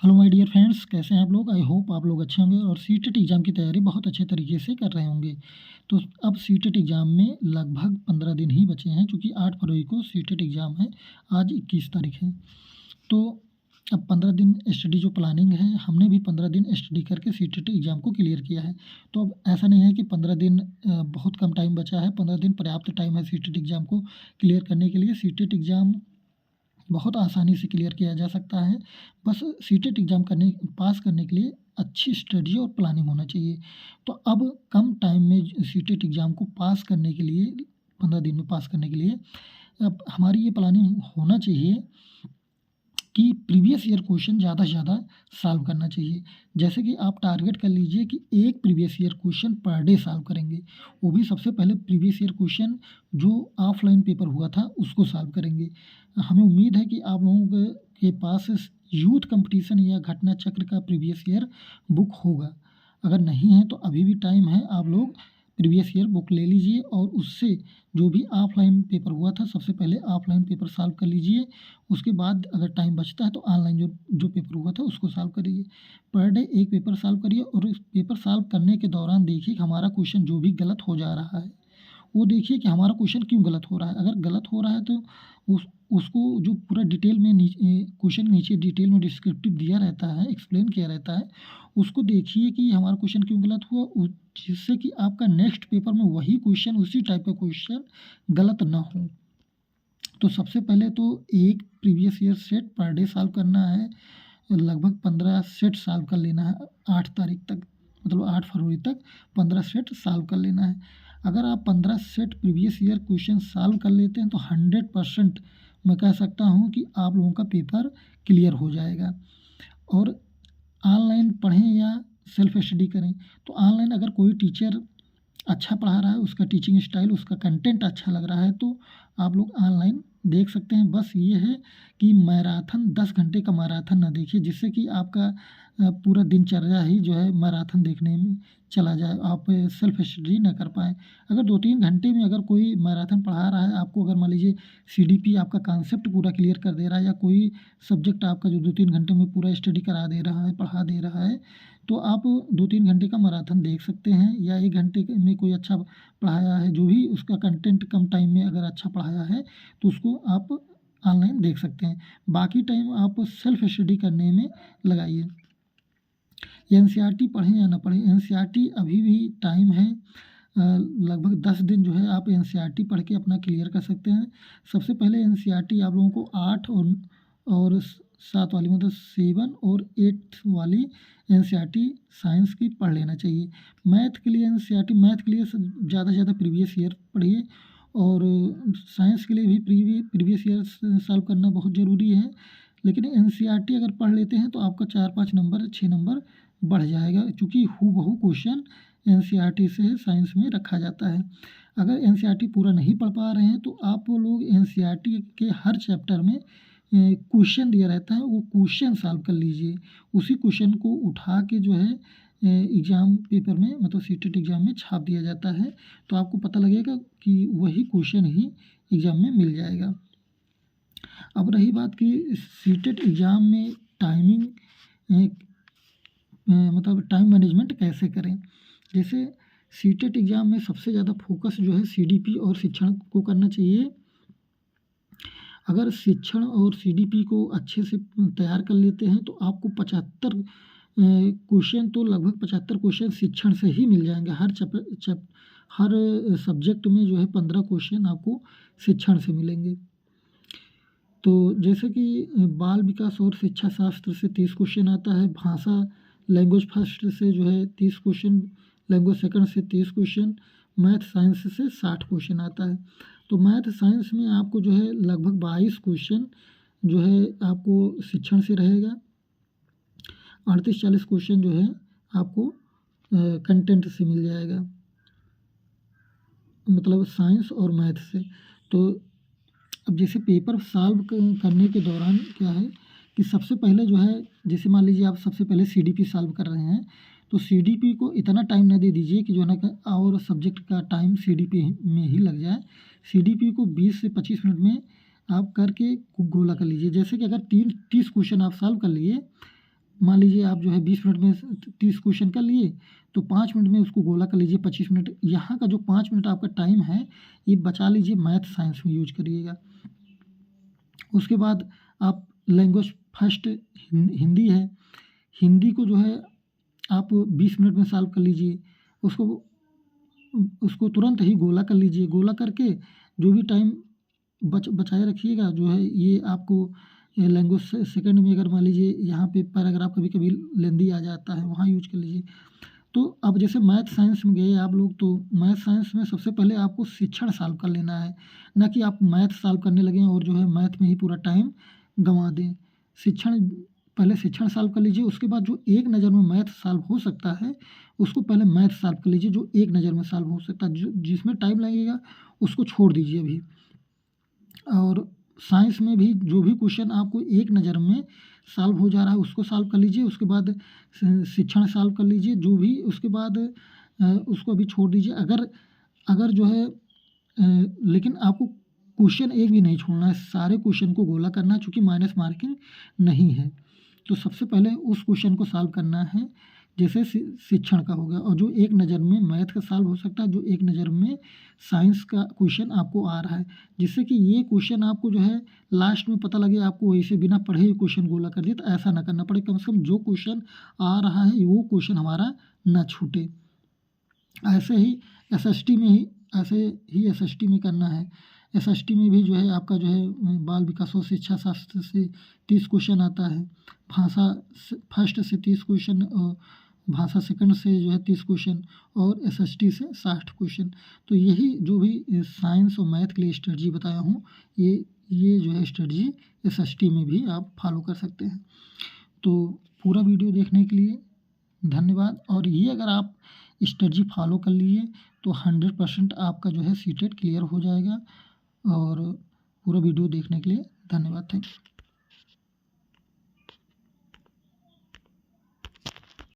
Hello my dear friends, कैसे हैं आप लोग। आई होप आप लोग अच्छे होंगे और सीटेट एग्ज़ाम की तैयारी बहुत अच्छे तरीके से कर रहे होंगे। तो अब सीटेट एग्ज़ाम में लगभग 15 दिन ही बचे हैं, क्योंकि 8 फरवरी को सीटेट एग्ज़ाम है। आज 21 तारीख है। तो अब 15 दिन स्टडी जो प्लानिंग है, हमने भी 15 दिन स्टडी करके सीटेट एग्ज़ाम को क्लियर किया है। तो अब ऐसा नहीं है कि 15 दिन बहुत कम टाइम बचा है। 15 दिन पर्याप्त टाइम है सीटेट एग्ज़ाम को क्लियर करने के लिए। सीटेट एग्ज़ाम बहुत आसानी से क्लियर किया जा सकता है। बस सीटेट एग्ज़ाम पास करने के लिए अच्छी स्टडी और प्लानिंग होना चाहिए। तो अब कम टाइम में सीटेट एग्ज़ाम को पास करने के लिए, 15 दिन में पास करने के लिए अब हमारी ये प्लानिंग होना चाहिए कि प्रीवियस ईयर क्वेश्चन ज़्यादा से ज़्यादा सॉल्व करना चाहिए। जैसे कि आप टारगेट कर लीजिए कि एक previous year question per day solve करेंगे। वो भी सबसे पहले प्रीवियस ईयर क्वेश्चन जो ऑफलाइन पेपर हुआ था उसको सॉल्व करेंगे। हमें उम्मीद है कि आप लोगों के पास यूथ कंपटीशन या घटना चक्र का प्रीवियस ईयर बुक होगा। अगर नहीं है तो अभी भी टाइम है, आप लोग प्रीवियस ईयर बुक ले लीजिए और उससे जो भी ऑफलाइन पेपर हुआ था सबसे पहले ऑफलाइन पेपर सॉल्व कर लीजिए। उसके बाद अगर टाइम बचता है तो ऑनलाइन जो जो पेपर हुआ था उसको सॉल्व करिए। पर डे एक पेपर सॉल्व करिए और इस पेपर सॉल्व करने के दौरान देखिए कि हमारा क्वेश्चन जो भी गलत हो जा रहा है, वो देखिए कि हमारा क्वेश्चन क्यों गलत हो रहा है। अगर गलत हो रहा है तो उसको जो पूरा डिटेल में क्वेश्चन नीचे डिटेल में डिस्क्रिप्टिव दिया रहता है, एक्सप्लेन किया रहता है, उसको देखिए कि हमारा क्वेश्चन क्यों गलत हुआ, जिससे कि आपका नेक्स्ट पेपर में वही क्वेश्चन, उसी टाइप का क्वेश्चन गलत ना हो। तो सबसे पहले तो एक previous year set per day solve करना है। लगभग 15 सेट सॉल्व कर लेना है 8 तारीख तक, मतलब 8 फरवरी तक 15 सेट सॉल्व कर लेना है। अगर आप 15 set previous year question solve कर लेते हैं तो 100% मैं कह सकता हूँ कि आप लोगों का पेपर क्लियर हो जाएगा। और ऑनलाइन पढ़ें या सेल्फ स्टडी करें, तो ऑनलाइन अगर कोई टीचर अच्छा पढ़ा रहा है, उसका टीचिंग स्टाइल, उसका कंटेंट अच्छा लग रहा है तो आप लोग ऑनलाइन देख सकते हैं। बस ये है कि मैराथन 10 घंटे का मैराथन ना देखिए, जिससे कि आपका पूरा दिनचर्या ही जो है मैराथन देखने में चला जाए, आप सेल्फ स्टडी ना कर पाएँ। अगर 2-3 घंटे में अगर कोई मैराथन पढ़ा रहा है आपको, अगर मान लीजिए सीडीपी आपका कॉन्सेप्ट पूरा क्लियर कर दे रहा है, या कोई सब्जेक्ट आपका जो 2-3 घंटे में पूरा स्टडी करा दे रहा है, पढ़ा दे रहा है, तो आप 2-3 घंटे का मैराथन देख सकते हैं। या 1 घंटे में कोई अच्छा पढ़ाया है, जो भी उसका कंटेंट कम टाइम में अगर अच्छा पढ़ाया है तो उसको आप ऑनलाइन देख सकते हैं। बाकी टाइम आप सेल्फ स्टडी करने में लगाइए। एनसीईआरटी पढ़ें या ना पढ़ें, एनसीईआरटी अभी भी टाइम है। लगभग 10 दिन जो है आप एनसीईआरटी पढ़ के अपना क्लियर कर सकते हैं। सबसे पहले एनसीईआरटी आप लोगों को 8 और 7 वाली, मतलब 7 और 8 वाली एनसीईआरटी साइंस की पढ़ लेना चाहिए। मैथ के लिए एनसीईआरटी, मैथ के लिए ज़्यादा से ज़्यादा प्रीवियस ईयर पढ़िए, और साइंस के लिए भी प्रीवियस ईयर सॉल्व करना बहुत ज़रूरी है। लेकिन एनसीईआरटी अगर पढ़ लेते हैं तो आपका 4-5 नंबर, 6 नंबर बढ़ जाएगा, क्योंकि हूबहू क्वेश्चन एनसीईआरटी से साइंस में रखा जाता है। अगर एनसीईआरटी पूरा नहीं पढ़ पा रहे हैं तो आप लोग एनसीईआरटी के हर चैप्टर में क्वेश्चन दिया रहता है, वो क्वेश्चन सॉल्व कर लीजिए। उसी क्वेश्चन को उठा के जो है एग्ज़ाम पेपर में, मतलब सीटेट एग्ज़ाम में छाप दिया जाता है, तो आपको पता लगेगा कि वही क्वेश्चन ही एग्ज़ाम में मिल जाएगा। अब रही बात कि सीटेट एग्ज़ाम में टाइमिंग, मतलब टाइम मैनेजमेंट कैसे करें। जैसे सीटेट एग्ज़ाम में सबसे ज़्यादा फोकस जो है सीडीपी और शिक्षण को करना चाहिए। अगर शिक्षण और सीडीपी को अच्छे से तैयार कर लेते हैं तो आपको 75 क्वेश्चन, तो लगभग 75 क्वेश्चन शिक्षण से ही मिल जाएंगे। हर सब्जेक्ट में जो है 15 क्वेश्चन आपको शिक्षण से मिलेंगे। तो जैसे कि बाल विकास और शिक्षा शास्त्र से 30 क्वेश्चन आता है, भाषा लैंग्वेज फर्स्ट से जो है 30 क्वेश्चन, लैंग्वेज सेकंड से 30 क्वेश्चन, मैथ साइंस से 60 क्वेश्चन आता है। तो मैथ साइंस में आपको जो है लगभग 22 क्वेश्चन जो है आपको शिक्षण से रहेगा। 38-40 क्वेश्चन जो है आपको कंटेंट से मिल जाएगा, मतलब साइंस और मैथ से। तो अब जैसे पेपर सॉल्व करने के दौरान क्या है कि सबसे पहले जो है, जैसे मान लीजिए आप सबसे पहले सीडीपी सॉल्व कर रहे हैं, तो सीडीपी को इतना टाइम ना दे दीजिए कि जो है ना और सब्जेक्ट का टाइम सीडीपी में ही लग जाए। सीडीपी को 20 से 25 मिनट में आप करके गोला कर लीजिए। जैसे कि अगर 30 क्वेश्चन आप सॉल्व कर लिए मान लीजिए आप जो है 20 मिनट में 30 क्वेश्चन कर लिए, तो 5 मिनट में उसको गोला कर लीजिए 25 मिनट। यहाँ का जो 5 मिनट आपका टाइम है ये बचा लीजिए, मैथ साइंस में यूज करिएगा। उसके बाद आप लैंग्वेज फर्स्ट हिंदी है, हिंदी को जो है आप 20 मिनट में सॉल्व कर लीजिए। उसको तुरंत ही गोला कर लीजिए। गोला करके जो भी टाइम बचाए रखिएगा, जो है ये आपको लैंग्वेज सेकंड में अगर मान लीजिए यहाँ पे पैराग्राफ कभी कभी लेंदी आ जाता है, वहाँ यूज कर लीजिए। तो अब जैसे मैथ साइंस में गए आप लोग, तो मैथ साइंस में सबसे पहले आपको शिक्षण सॉल्व कर लेना है, ना कि आप मैथ सॉल्व करने लगें और जो है मैथ में ही पूरा टाइम गंवा दें। पहले शिक्षण सॉल्व कर लीजिए, उसके बाद जो एक नज़र में मैथ सॉल्व हो सकता है उसको पहले मैथ सॉल्व कर लीजिए, जो एक नज़र में सॉल्व हो सकता है। जिसमें टाइम लगेगा उसको छोड़ दीजिए अभी। और साइंस में भी जो भी क्वेश्चन आपको एक नज़र में सॉल्व हो जा रहा है उसको सॉल्व कर लीजिए। उसके बाद शिक्षण सॉल्व कर लीजिए जो भी, उसके बाद उसको अभी छोड़ दीजिए। अगर जो है लेकिन आपको क्वेश्चन एक भी नहीं छोड़ना है, सारे क्वेश्चन को गोला करना है, चूँकि माइनस मार्किंग नहीं है। तो सबसे पहले उस क्वेश्चन को सॉल्व करना है, जैसे शिक्षण का हो गया, और जो एक नज़र में मैथ का सॉल्व हो सकता है, जो एक नज़र में साइंस का क्वेश्चन आपको आ रहा है, जिससे कि ये क्वेश्चन आपको जो है लास्ट में पता लगे आपको वैसे बिना पढ़े हुए क्वेश्चन गोला कर दिए। तो ऐसा ना करना पड़े, कम से कम जो क्वेश्चन आ रहा है वो क्वेश्चन हमारा ना छूटे। ऐसे ही एसएसटी में करना है। एसएसटी में भी जो है आपका जो है बाल विकास और शिक्षा शास्त्र से 30 क्वेश्चन आता है, भाषा फर्स्ट से 30 क्वेश्चन, भाषा सेकंड से जो है 30 क्वेश्चन, और एसएसटी से 60 क्वेश्चन। तो यही जो भी साइंस और मैथ के लिए स्ट्रेटजी बताया हूँ, ये जो है स्ट्रेटजी एसएसटी में भी आप फॉलो कर सकते हैं। तो पूरा वीडियो देखने के लिए धन्यवाद। और ये अगर आप स्ट्रेटजी फॉलो कर लिए तो 100% आपका जो है सीटेट क्लियर हो जाएगा। और पूरा वीडियो देखने के लिए धन्यवाद। Thank you.